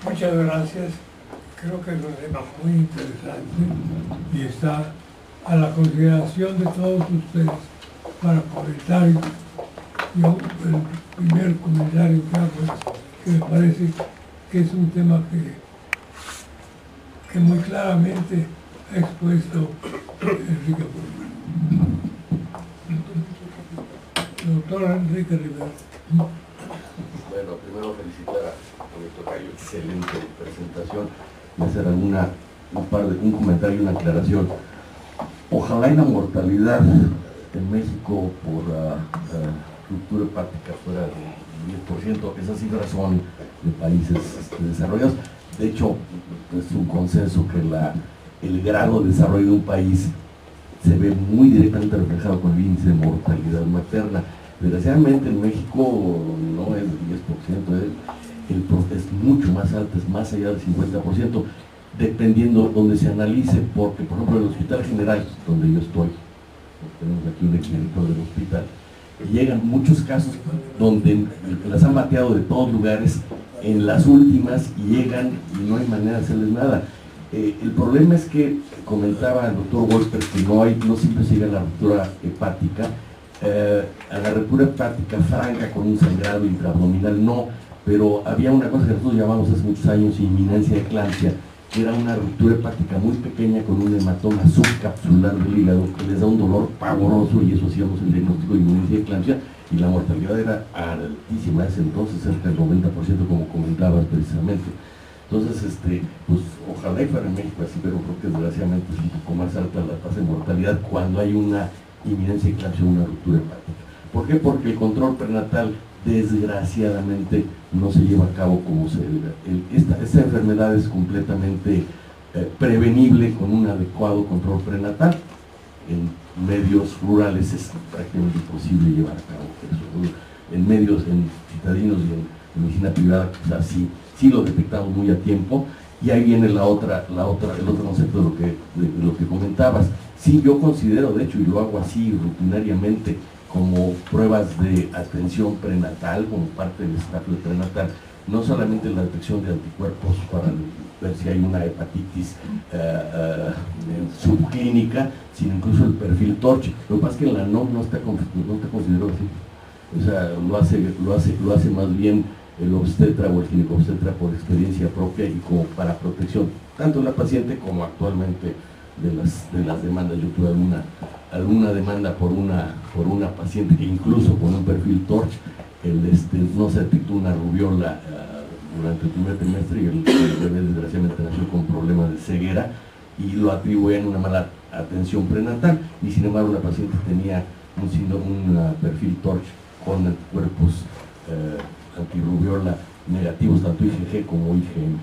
Muchas gracias. Creo que es un tema muy interesante y está a la consideración de todos ustedes para comentarios. Yo, el primer comentario que hago es que me parece que es un tema que muy claramente ha expuesto Enrique Burman. Doctor Enrique Rivera. Bueno, primero felicitar a mi tocayo, excelente presentación, y hacer un comentario y una aclaración. Ojalá y la mortalidad en México por ruptura hepática fuera del 10%, esas cifras son de países desarrollados. De hecho, es un consenso que el grado de desarrollo de un país se ve muy directamente reflejado con el índice de mortalidad materna. Desgraciadamente en México no es del 10%, es mucho más alto, es más allá del 50%, dependiendo donde se analice, porque por ejemplo en el Hospital General, donde yo estoy, tenemos aquí un exdirector del hospital, llegan muchos casos donde las han bateado de todos lugares, en las últimas, y llegan y no hay manera de hacerles nada. El problema es que, comentaba el doctor Wolper, que no siempre se llega a la ruptura hepática, a la ruptura hepática franca con un sangrado intraabdominal no, pero había una cosa que nosotros llamamos hace muchos años inminencia de eclampsia, que era una ruptura hepática muy pequeña con un hematoma subcapsular del hígado que les da un dolor pavoroso, y eso hacíamos el diagnóstico de inminencia de eclampsia, y la mortalidad era altísima ese entonces, cerca del 90%, como comentabas precisamente. Entonces, pues ojalá y fuera en México así, pero creo que desgraciadamente es un poco más alta la tasa de mortalidad cuando hay una inminencia de eclampsia o una ruptura hepática. ¿Por qué? Porque el control prenatal desgraciadamente no se lleva a cabo como se debe. Esta enfermedad es completamente prevenible con un adecuado control prenatal. En medios rurales es prácticamente imposible llevar a cabo eso. En medios citadinos y en medicina privada, quizás sí lo detectamos muy a tiempo. Y ahí viene el otro concepto de lo que comentabas. Sí, yo considero, de hecho, y lo hago así rutinariamente, como pruebas de atención prenatal, como parte del estatus prenatal, no solamente la detección de anticuerpos para ver si hay una hepatitis subclínica, sino incluso el perfil TORCH. Lo que pasa es que en la NOM no está considerado así. O sea, lo hace más bien el obstetra o el ginecobstetra por experiencia propia y como para protección, tanto de la paciente como actualmente de las demandas. Yo tuve alguna demanda por una paciente que incluso con un perfil TORCH no se detectó una rubiola durante el primer trimestre, y el bebé desgraciadamente nació con problemas de ceguera y lo atribuían a una mala atención prenatal, y sin embargo la paciente tenía un perfil TORCH con anticuerpos antirrubiola negativos, tanto IgG como IgM.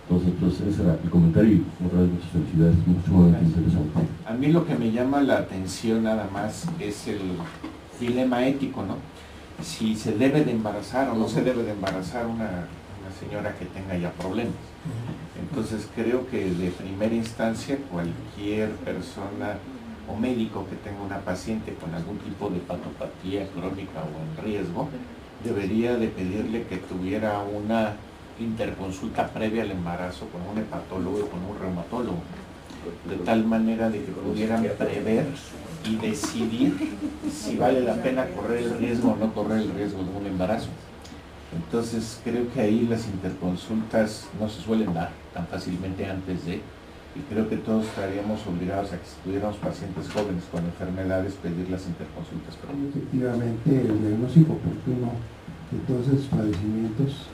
Entonces ese era el comentario, y otra vez muchas felicidades, sumamente interesante. A mí lo que me llama la atención nada más es el dilema ético, ¿no? Si se debe de embarazar o no se debe de embarazar una señora que tenga ya problemas. Entonces creo que de primera instancia cualquier persona o médico que tenga una paciente con algún tipo de patopatía crónica o en riesgo, debería de pedirle que tuviera una interconsulta previa al embarazo con un hepatólogo y con un reumatólogo, de tal manera de que pudieran prever y decidir si vale la pena correr el riesgo o no correr el riesgo de un embarazo. Entonces creo que ahí las interconsultas no se suelen dar tan fácilmente antes de, y creo que todos estaríamos obligados a que si tuviéramos pacientes jóvenes con enfermedades, pedir las interconsultas previas. Efectivamente, el diagnóstico oportuno de todos esos padecimientos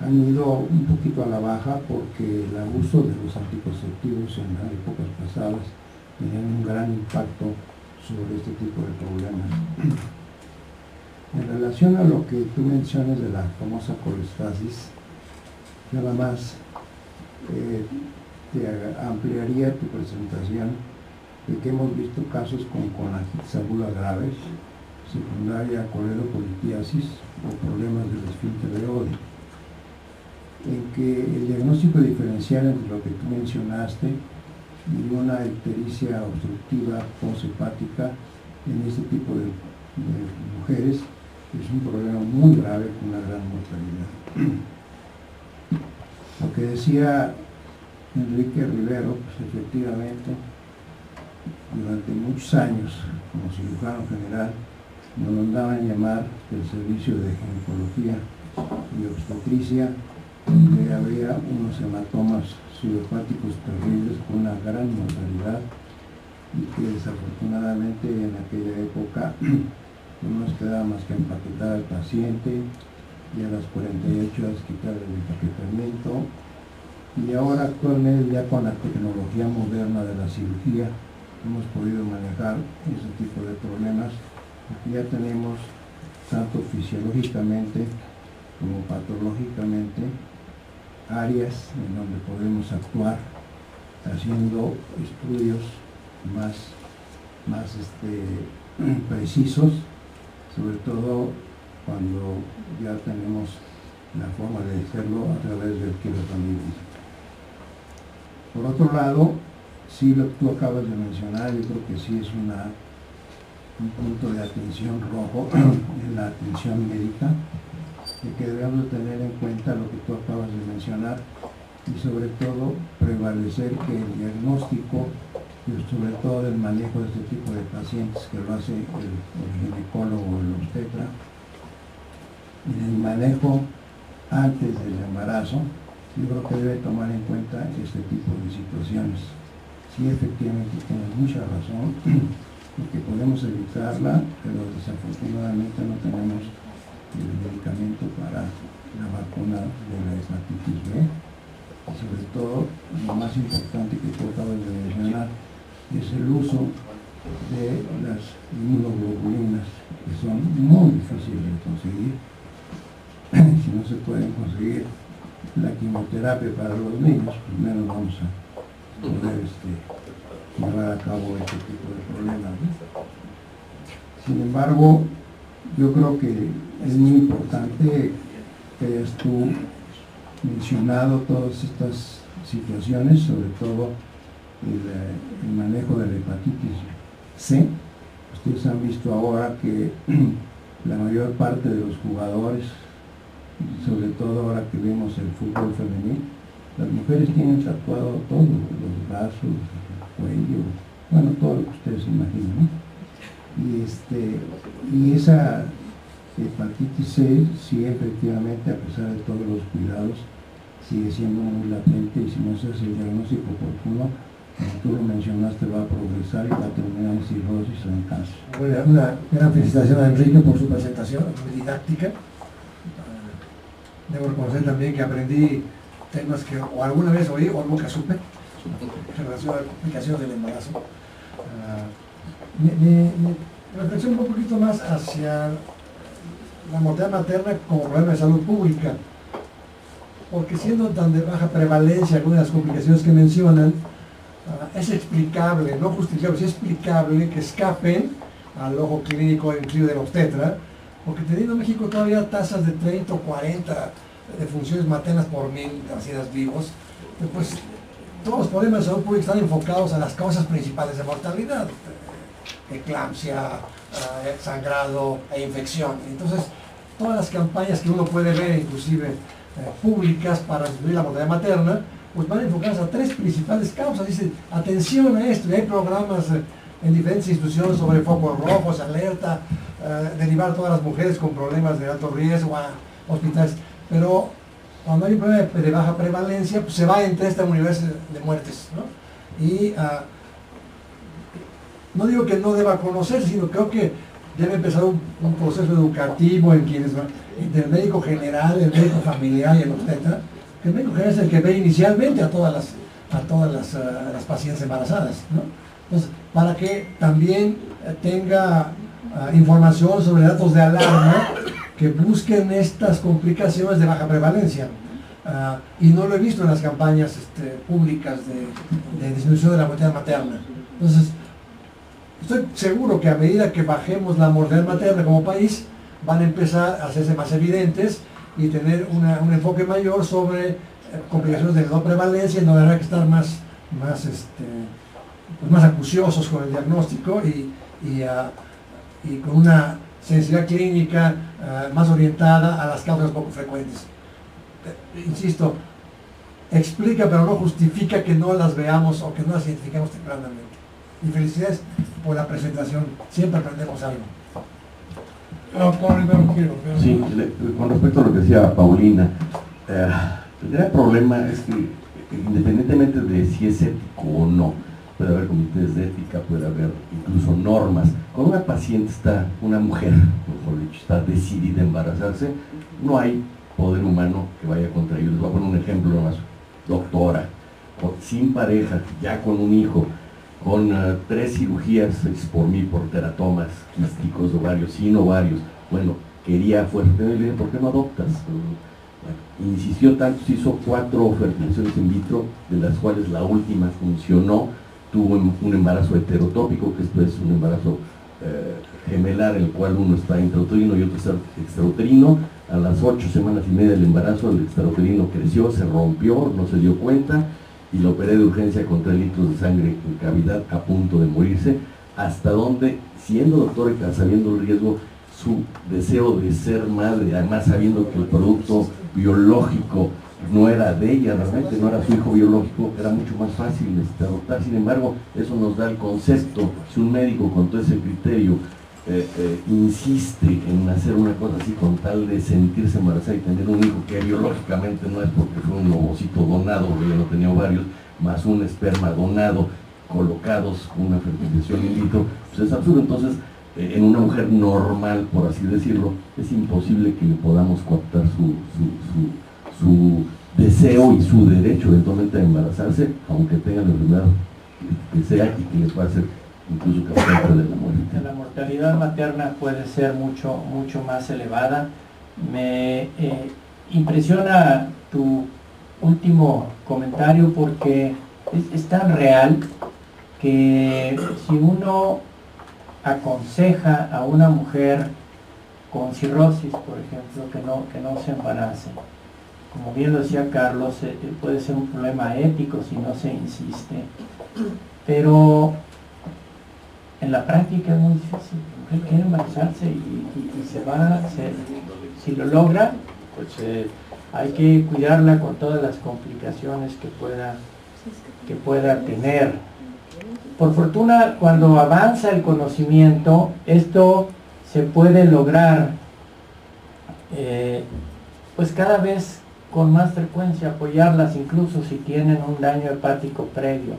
han ido un poquito a la baja, porque el abuso de los anticonceptivos en las épocas pasadas tenían un gran impacto sobre este tipo de problemas. En relación a lo que tú mencionas de la famosa colestasis, nada más te ampliaría tu presentación de que hemos visto casos con colangitis aguda graves, secundaria a coledopolitiasis o problemas del esfínter de Oddi, en que el diagnóstico diferencial entre lo que tú mencionaste y una ictericia obstructiva posthepática en este tipo de mujeres es un problema muy grave con una gran mortalidad. Lo que decía Enrique Rivero, pues efectivamente, durante muchos años, como cirujano general, nos mandaban llamar del servicio de ginecología y obstetricia, donde había unos hematomas sudohepáticos terribles con una gran mortalidad y que desafortunadamente en aquella época no nos quedaba más que empaquetar al paciente y a las 48 horas quitar el empaquetamiento. Y ahora actualmente, ya con la tecnología moderna de la cirugía, hemos podido manejar ese tipo de problemas, porque ya tenemos tanto fisiológicamente como patológicamente áreas en donde podemos actuar haciendo estudios más precisos, sobre todo cuando ya tenemos la forma de hacerlo a través del quirófano. Por otro lado, sí, lo que tú acabas de mencionar, yo creo que sí es un punto de atención rojo en la atención médica, de que debemos tener en cuenta lo que tú acabas de mencionar y sobre todo prevalecer que el diagnóstico y sobre todo el manejo de este tipo de pacientes, que lo hace el ginecólogo o el obstetra, y el manejo antes del embarazo, yo creo que debe tomar en cuenta este tipo de situaciones. Sí, efectivamente tienes mucha razón, porque podemos evitarla, pero desafortunadamente no tenemos el medicamento para la vacuna de la hepatitis B. Y sobre todo, lo más importante que tú acabas de mencionar es el uso de las inmunoglobulinas, que son muy difíciles de conseguir. Si no se pueden conseguir la quimioterapia para los niños, pues menos vamos a poder llevar a cabo este tipo de problemas, ¿no? Sin embargo, yo creo que es muy importante que hayas tú mencionado todas estas situaciones, sobre todo el manejo de la hepatitis C. Ustedes han visto ahora que la mayor parte de los jugadores, sobre todo ahora que vemos el fútbol femenil, las mujeres tienen tatuado todo, los brazos, el cuello, bueno, todo lo que ustedes imaginan, ¿no? Y esa hepatitis C, sí, efectivamente, a pesar de todos los cuidados, sigue siendo muy latente, y si no se hace el diagnóstico oportuno, como tú lo mencionaste, va a progresar y va a terminar en cirrosis o en cáncer. Bueno, una gran felicitación a Enrique por su presentación, muy didáctica. Debo reconocer también que aprendí temas que o alguna vez oí o nunca supe en relación a la complicación del embarazo. Me reflexiono un poquito más hacia la mortalidad materna como problema de salud pública, porque siendo tan de baja prevalencia algunas de las complicaciones que mencionan, es explicable, no justificable, es explicable que escapen al ojo clínico incluido del obstetra, porque teniendo en México todavía tasas de 30 o 40 de funciones maternas por 1000 nacidas vivos, pues todos los problemas de salud pública están enfocados a las causas principales de mortalidad, eclampsia, sangrado e infección. Entonces, todas las campañas que uno puede ver, inclusive públicas, para disminuir la mortalidad materna, pues van enfocadas a tres principales causas. Dice, atención a esto, y hay programas en diferentes instituciones sobre focos rojos, alerta, derivar a todas las mujeres con problemas de alto riesgo a hospitales, pero cuando hay un problema de baja prevalencia, pues se va entre este universo de muertes, ¿no? Y no digo que no deba conocer, sino creo que debe empezar un proceso educativo en quienes van, del médico general, el médico familiar y el obstetra, que el médico general es el que ve inicialmente a todas las pacientes embarazadas, ¿no? Entonces, para que también tenga información sobre datos de alarma que busquen estas complicaciones de baja prevalencia. Y no lo he visto en las campañas públicas de disminución de la mortalidad materna. Entonces, estoy seguro que a medida que bajemos la mortalidad materna como país, van a empezar a hacerse más evidentes y tener un enfoque mayor sobre complicaciones de menor prevalencia, en donde habrá que estar más acuciosos con el diagnóstico y con una sensibilidad clínica más orientada a las causas poco frecuentes. Insisto, explica pero no justifica que no las veamos o que no las identifiquemos tempranamente. Y felicidades por la presentación, siempre aprendemos algo. Doctor Rivero, quiero. Sí, con respecto a lo que decía Paulina, el gran problema es que independientemente de si es ético o no, puede haber comités de ética, puede haber incluso normas. Cuando una paciente está, una mujer, mejor dicho, está decidida a embarazarse, no hay poder humano que vaya contra ellos. Les voy a poner un ejemplo nomás. Doctora, sin pareja, ya con un hijo, con 3 cirugías hechas por mí, por teratomas quísticos, ovarios, sin ovarios. Bueno, quería fuerte, le dije, ¿por qué no adoptas? Bueno, insistió tanto, se hizo 4 fertilizaciones in vitro, de las cuales la última funcionó, tuvo un embarazo heterotópico, que esto es un embarazo gemelar, en el cual uno está intrauterino y otro está extrauterino. A las 8 semanas y media del embarazo, el extrauterino creció, se rompió, no se dio cuenta, y lo operé de urgencia con 3 litros de sangre en cavidad, a punto de morirse, hasta donde, siendo doctora, sabiendo el riesgo, su deseo de ser madre, además sabiendo que el producto biológico no era de ella, realmente no era su hijo biológico, era mucho más fácil adoptar. Sin embargo, eso nos da el concepto, si un médico con todo ese criterio insiste en hacer una cosa así con tal de sentirse embarazada y tener un hijo que biológicamente no es porque fue un ovocito donado, porque ella no tenía ovarios, más un esperma donado, colocados con una fertilización in vitro, pues es absurdo. Entonces, en una mujer normal, por así decirlo, es imposible que le podamos cooptar su deseo y su derecho eventualmente a embarazarse, aunque tenga la enfermedad que sea y que les va a hacer incluso causante de la muerte. La mortalidad materna puede ser mucho más elevada. Me impresiona tu último comentario porque es tan real que si uno aconseja a una mujer con cirrosis, por ejemplo, que no se embarace, como bien lo decía Carlos, puede ser un problema ético si no se insiste, pero en la práctica es muy difícil. La mujer quiere embarazarse y si lo logra, pues hay que cuidarla con todas las complicaciones que pueda tener. Por fortuna, cuando avanza el conocimiento, esto se puede lograr pues cada vez con más frecuencia, apoyarlas incluso si tienen un daño hepático previo.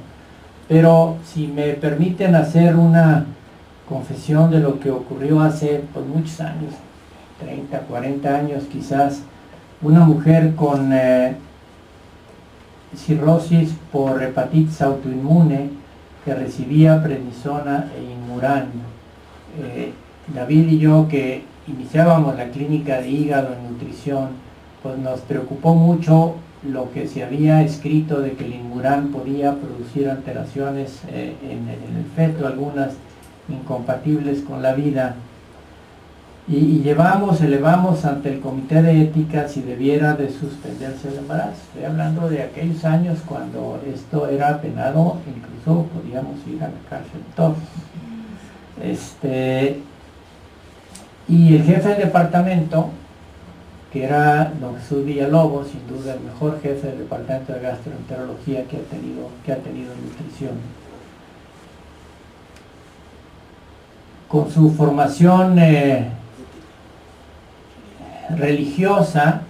Pero si me permiten hacer una confesión de lo que ocurrió hace pues, muchos años, 30, 40 años quizás, una mujer con cirrosis por hepatitis autoinmune que recibía prednisona e Inmuran. David y yo, que iniciábamos la clínica de hígado en nutrición, pues nos preocupó mucho lo que se había escrito de que el Inmuran podía producir alteraciones en el feto, algunas incompatibles con la vida. Y elevamos ante el comité de ética si debiera de suspenderse el embarazo. Estoy hablando de aquellos años cuando esto era penado, incluso podíamos ir a la cárcel todos. Y el jefe del departamento, que era don Jesús Villalobos, sin duda el mejor jefe del departamento de gastroenterología que ha tenido nutrición, con su formación religiosa,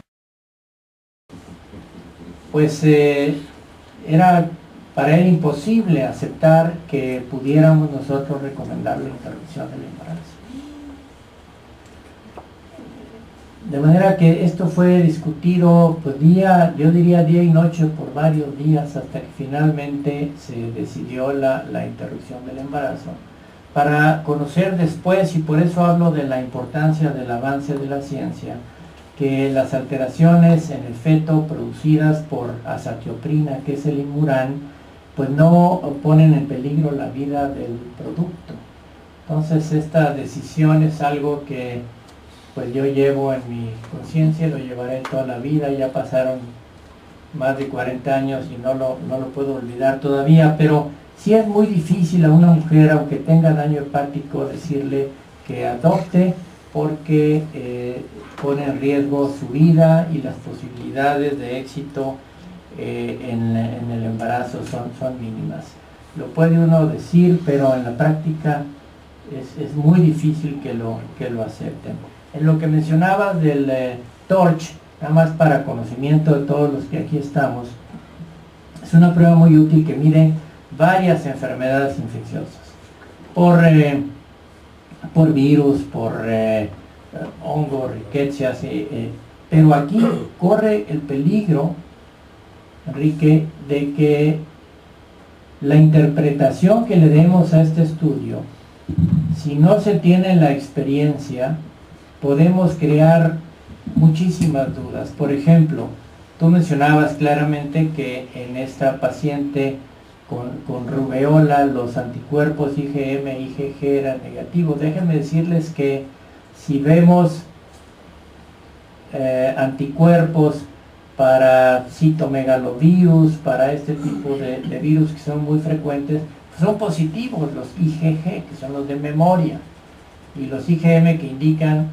pues era para él imposible aceptar que pudiéramos nosotros recomendar la interrupción del embarazo. De manera que esto fue discutido pues yo diría día y noche por varios días hasta que finalmente se decidió la interrupción del embarazo, para conocer después, y por eso hablo de la importancia del avance de la ciencia, que las alteraciones en el feto producidas por azatioprina, que es el Inmuran, pues no ponen en peligro la vida del producto. Entonces esta decisión es algo que pues yo llevo en mi conciencia, lo llevaré toda la vida. Ya pasaron más de 40 años y no lo puedo olvidar todavía, pero sí es muy difícil a una mujer, aunque tenga daño hepático, decirle que adopte, porque pone en riesgo su vida y las posibilidades de éxito en el embarazo son mínimas. Lo puede uno decir, pero en la práctica es muy difícil que lo acepten. En lo que mencionabas del TORCH, nada más para conocimiento de todos los que aquí estamos, es una prueba muy útil que mide varias enfermedades infecciosas por virus, por hongos, riquecias, pero aquí corre el peligro, Enrique, de que la interpretación que le demos a este estudio, si no se tiene la experiencia, podemos crear muchísimas dudas. Por ejemplo, tú mencionabas claramente que en esta paciente con rubeola los anticuerpos IgM e IgG eran negativos. Déjenme decirles que si vemos anticuerpos para citomegalovirus, para este tipo de virus que son muy frecuentes, son positivos los IgG, que son los de memoria, y los IgM que indican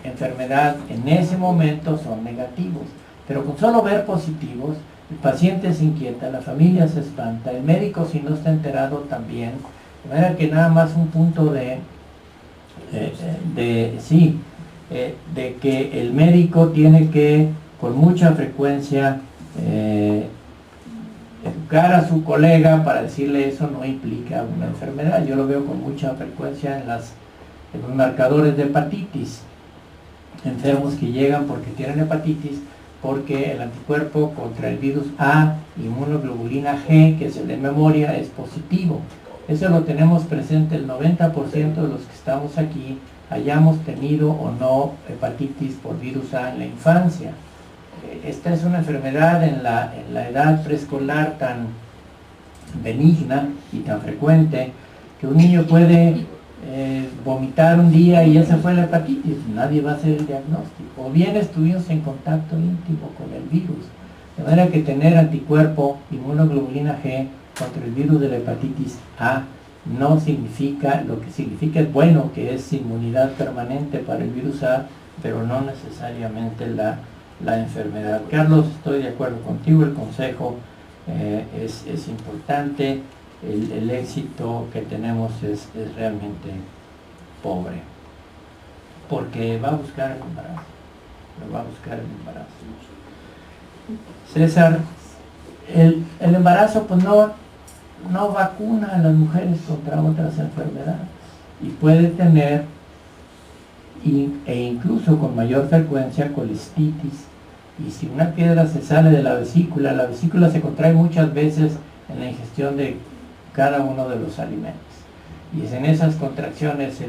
enfermedad en ese momento son negativos. Pero con solo ver positivos, el paciente se inquieta, la familia se espanta, el médico, si no está enterado, también. De manera que nada más un punto de que el médico tiene que con mucha frecuencia educar a su colega para decirle eso no implica una enfermedad. Yo lo veo con mucha frecuencia en los marcadores de hepatitis, enfermos que llegan porque tienen hepatitis, porque el anticuerpo contra el virus A, inmunoglobulina G, que es el de memoria, es positivo. Eso lo tenemos presente el 90% de los que estamos aquí, hayamos tenido o no hepatitis por virus A en la infancia. Esta es una enfermedad en la edad preescolar tan benigna y tan frecuente que un niño puede vomitar un día y esa fue la hepatitis, nadie va a hacer el diagnóstico, o bien estuvimos en contacto íntimo con el virus, de manera que tener anticuerpo inmunoglobulina G contra el virus de la hepatitis A no significa, lo que significa es bueno, que es inmunidad permanente para el virus A, pero no necesariamente la enfermedad. Carlos, estoy de acuerdo contigo, el consejo es importante. El éxito que tenemos es realmente pobre, porque va a buscar el embarazo, César, el embarazo pues no vacuna a las mujeres contra otras enfermedades y puede tener e incluso con mayor frecuencia colestitis, y si una piedra se sale de la vesícula se contrae muchas veces en la ingestión de cada uno de los alimentos, y es en esas contracciones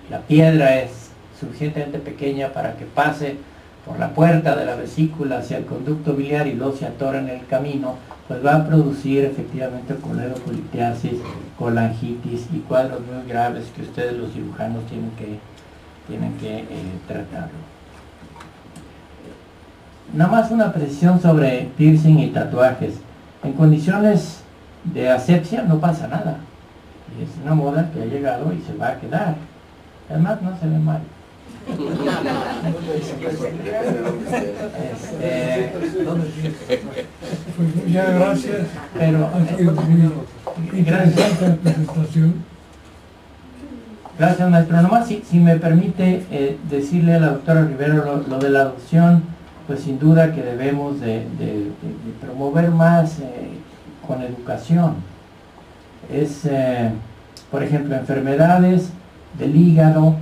la piedra es suficientemente pequeña para que pase por la puerta de la vesícula hacia el conducto biliar y luego se atora en el camino, pues va a producir efectivamente coledocolitiasis, colangitis y cuadros muy graves que ustedes los cirujanos tienen que tratarlo. Nada más una precisión sobre piercing y tatuajes. En condiciones de asepsia no pasa nada. Es una moda que ha llegado y se va a quedar. Además no se ve mal. Pues muchas gracias. Pero Ha sido muy interesante la presentación. gracias, maestro. Nomás si me permite decirle a la doctora Rivero lo de la adopción, pues sin duda que debemos de promover más con educación. Por ejemplo, enfermedades del hígado,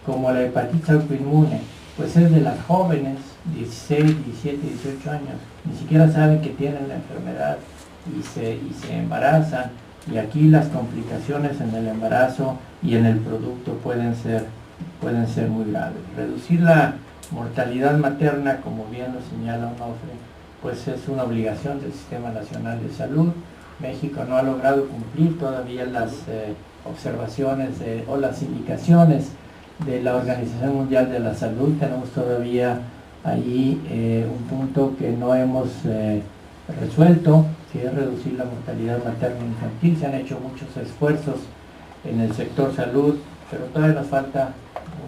como la hepatitis autoinmune, pues es de las jóvenes, 16, 17, 18 años, ni siquiera saben que tienen la enfermedad y se embarazan, y aquí las complicaciones en el embarazo y en el producto pueden ser muy graves. Reducir la mortalidad materna, como bien lo señala Onofre, pues es una obligación del Sistema Nacional de Salud. México no ha logrado cumplir todavía las observaciones o las indicaciones de la Organización Mundial de la Salud. Tenemos todavía ahí un punto que no hemos resuelto, que es reducir la mortalidad materna infantil. Se han hecho muchos esfuerzos en el sector salud, pero todavía nos falta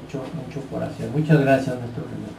mucho por hacer. Muchas gracias, nuestro primer.